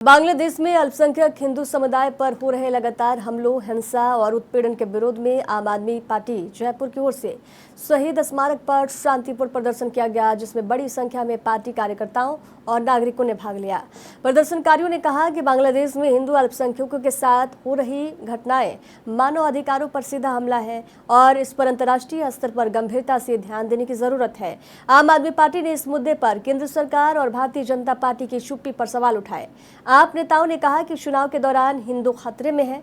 बांग्लादेश में अल्पसंख्यक हिंदू समुदाय पर हो रहे लगातार हमलों, हिंसा और उत्पीड़न के विरोध में आम आदमी पार्टी जयपुर की ओर से शहीद स्मारक पर शांतिपूर्ण प्रदर्शन किया गया, जिसमें बड़ी संख्या में पार्टी कार्यकर्ताओं और नागरिकों ने भाग लिया। प्रदर्शनकारियों ने कहा कि बांग्लादेश में हिंदू अल्पसंख्यकों के साथ हो रही घटनाएं मानव अधिकारों पर सीधा हमला है और इस पर अंतर्राष्ट्रीय स्तर पर गंभीरता से ध्यान देने की जरूरत है। आम आदमी पार्टी ने इस मुद्दे पर केंद्र सरकार और भारतीय जनता पार्टी की चुप्पी पर सवाल उठाए। आप नेताओं ने कहा कि चुनाव के दौरान हिंदू खतरे में है।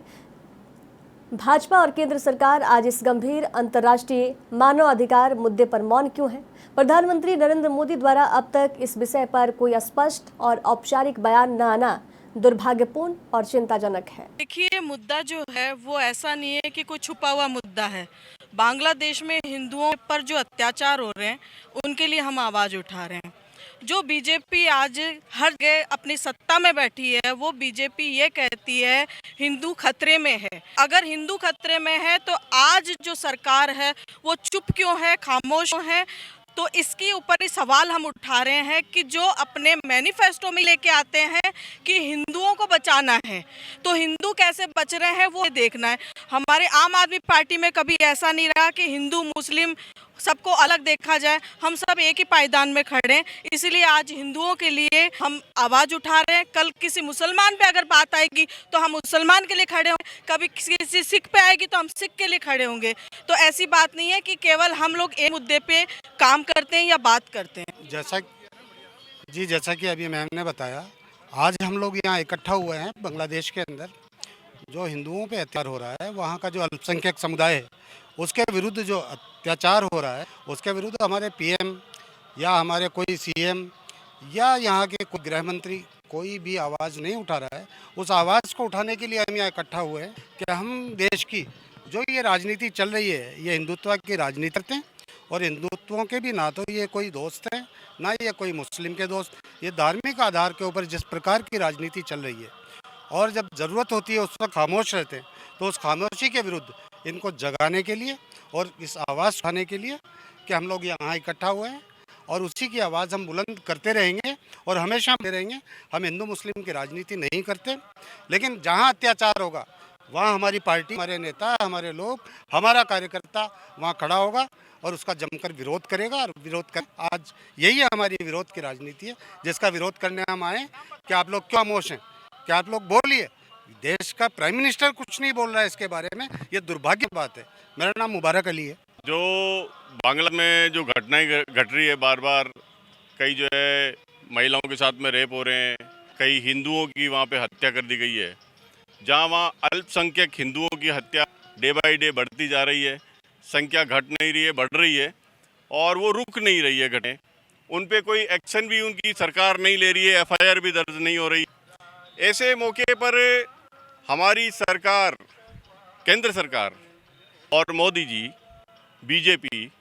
भाजपा और केंद्र सरकार आज इस गंभीर अंतर्राष्ट्रीय मानवाधिकार मुद्दे पर मौन क्यों है? प्रधानमंत्री नरेंद्र मोदी द्वारा अब तक इस विषय पर कोई स्पष्ट और औपचारिक बयान न आना दुर्भाग्यपूर्ण और चिंताजनक है। देखिए, मुद्दा जो है वो ऐसा नहीं है कि कोई छुपा हुआ मुद्दा है। बांग्लादेश में हिंदुओं पर जो अत्याचार हो रहे हैं उनके लिए हम आवाज उठा रहे हैं। जो बीजेपी आज हर जगह अपनी सत्ता में बैठी है, वो बीजेपी ये कहती है हिंदू खतरे में है। अगर हिंदू खतरे में है तो आज जो सरकार है वो चुप क्यों है, खामोश क्यों है? तो इसके ऊपर ही सवाल हम उठा रहे हैं कि जो अपने मैनिफेस्टो में लेके आते हैं कि हिंदुओं को बचाना है, तो हिंदू कैसे बच रहे हैं वो देखना है। हमारे आम आदमी पार्टी में कभी ऐसा नहीं रहा कि हिंदू मुस्लिम सबको अलग देखा जाए। हम सब एक ही पायदान में खड़े हैं, इसीलिए आज हिंदुओं के लिए हम आवाज़ उठा रहे हैं। कल किसी मुसलमान पे अगर बात आएगी तो हम मुसलमान के लिए खड़े होंगे, कभी किसी सिख पे आएगी तो हम सिख के लिए खड़े होंगे। तो ऐसी बात नहीं है कि केवल हम लोग एक मुद्दे पे काम करते हैं या बात करते हैं। जैसा कि अभी मैम ने बताया, आज हम लोग यहाँ इकट्ठा हुए हैं बांग्लादेश के अंदर जो हिंदुओं पे अत्याचार हो रहा है, वहाँ का जो अल्पसंख्यक समुदाय है उसके विरुद्ध जो अत्याचार हो रहा है उसके विरुद्ध हमारे पीएम या हमारे कोई सीएम या यहाँ के कोई गृह मंत्री कोई भी आवाज़ नहीं उठा रहा है। उस आवाज़ को उठाने के लिए हम यहाँ इकट्ठा हुए हैं कि हम देश की जो ये राजनीति चल रही है, ये हिंदुत्व की राजनीति करते हैं और हिंदुत्वों के भी ना तो ये कोई दोस्त हैं ना ये कोई मुस्लिम के दोस्त। ये धार्मिक आधार के ऊपर जिस प्रकार की राजनीति चल रही है और जब ज़रूरत होती है उस वक्त खामोश रहते हैं, तो उस खामोशी के विरुद्ध इनको जगाने के लिए और इस आवाज़ उठाने के लिए कि हम लोग यहाँ इकट्ठा हुए हैं और उसी की आवाज़ हम बुलंद करते रहेंगे और हमेशा करते रहेंगे। हम हिंदू मुस्लिम की राजनीति नहीं करते, लेकिन जहाँ अत्याचार होगा वहाँ हमारी पार्टी, हमारे नेता, हमारे लोग, हमारा कार्यकर्ता वहाँ खड़ा होगा और उसका जमकर विरोध करेगा और विरोध कर आज यही हमारी विरोध की राजनीति है, जिसका विरोध करने हम आए। कि आप लोग क्यों खामोश हैं? क्या आप लोग बोलिए। देश का प्राइम मिनिस्टर कुछ नहीं बोल रहा है इसके बारे में, ये दुर्भाग्य की बात है। मेरा नाम मुबारक अली है। जो बांग्ला में जो घटनाएं घट रही है, बार बार कई जो है महिलाओं के साथ में रेप हो रहे हैं, कई हिंदुओं की वहाँ पे हत्या कर दी गई है। जहाँ वहाँ अल्पसंख्यक हिंदुओं की हत्या डे बाय डे बढ़ती जा रही है, संख्या घट नहीं रही है, बढ़ रही है और वो रुक नहीं रही है घटने। उन पे कोई एक्शन भी उनकी सरकार नहीं ले रही है, एफआईआर भी दर्ज नहीं हो रही। ऐसे मौके पर हमारी सरकार, केंद्र सरकार और मोदी जी, बीजेपी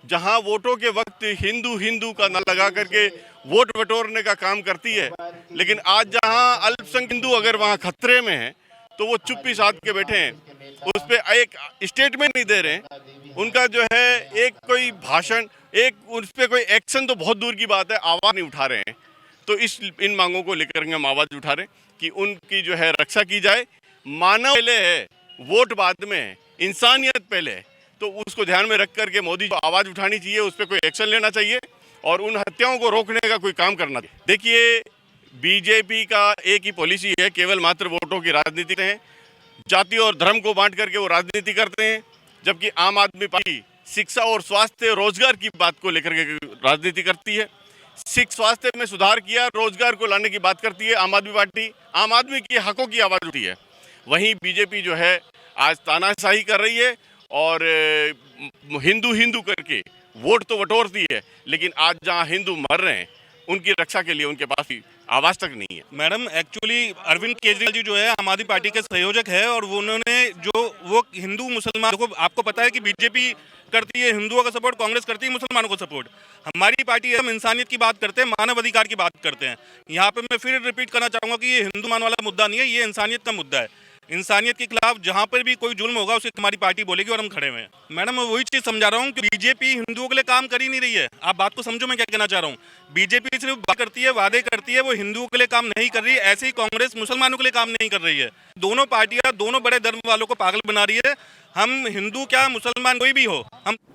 जहां वोटों के वक्त हिंदू हिंदू का न लगा करके वोट बटोरने का काम करती है, लेकिन आज जहां अल्पसंख्यक हिंदू अगर वहां खतरे में है तो वो चुप्पी साध के बैठे हैं, उस पर एक स्टेटमेंट नहीं दे रहे हैं। उनका जो है एक कोई भाषण, एक उस पर कोई एक्शन तो बहुत दूर की बात है, आवाज़ नहीं उठा रहे हैं। तो इन मांगों को लेकर हम आवाज़ उठा रहे हैं कि उनकी जो है रक्षा की जाए। मानव पहले है, वोट बाद में है, इंसानियत पहले है। तो उसको ध्यान में रख करके मोदी को आवाज़ उठानी चाहिए, उस पर कोई एक्शन लेना चाहिए और उन हत्याओं को रोकने का कोई काम करना चाहिए। देखिए, बीजेपी का एक ही पॉलिसी है, केवल मात्र वोटों की राजनीति है। जाति और धर्म को बांट करके वो राजनीति करते हैं, जबकि आम आदमी पार्टी शिक्षा और स्वास्थ्य रोजगार की बात को लेकर के राजनीति करती है। स्वास्थ्य में सुधार किया, रोजगार को लाने की बात करती है आम आदमी पार्टी, आम आदमी के हकों की आवाज़ उठी है। वहीं बीजेपी जो है आज तानाशाही कर रही है और हिंदू हिंदू करके वोट तो बटोरती है, लेकिन आज जहां हिंदू मर रहे हैं उनकी रक्षा के लिए उनके पास आवाज़ तक नहीं है। मैडम, एक्चुअली अरविंद केजरीवाल जी जो है आम आदमी पार्टी के संयोजक है और उन्होंने वो हिंदू मुसलमान, देखो आपको पता है कि बीजेपी करती है हिंदुओं का सपोर्ट, कांग्रेस करती है मुसलमानों को सपोर्ट। हमारी पार्टी हम इंसानियत की बात करते हैं, मानव अधिकार की बात करते हैं। यहाँ पे मैं फिर रिपीट करना चाहूँगा कि ये हिंदू मान वाला मुद्दा नहीं है, ये इंसानियत का मुद्दा है। इंसानियत के खिलाफ जहाँ पर भी कोई जुल्म होगा उसे हमारी पार्टी बोलेगी और हम खड़े हुए हैं। मैडम मैं वही चीज़ समझा रहा हूँ कि बीजेपी हिंदुओं के लिए काम कर ही नहीं रही है। आप बात को समझो मैं क्या कहना चाह रहा हूँ। बीजेपी सिर्फ बात करती है, वादे करती है, वो हिंदुओं के लिए काम नहीं कर रही है। ऐसे ही कांग्रेस मुसलमानों के लिए काम नहीं कर रही है। दोनों पार्टियाँ दोनों बड़े धर्म वालों को पागल बना रही है। हम हिंदू क्या मुसलमान कोई भी हो, हम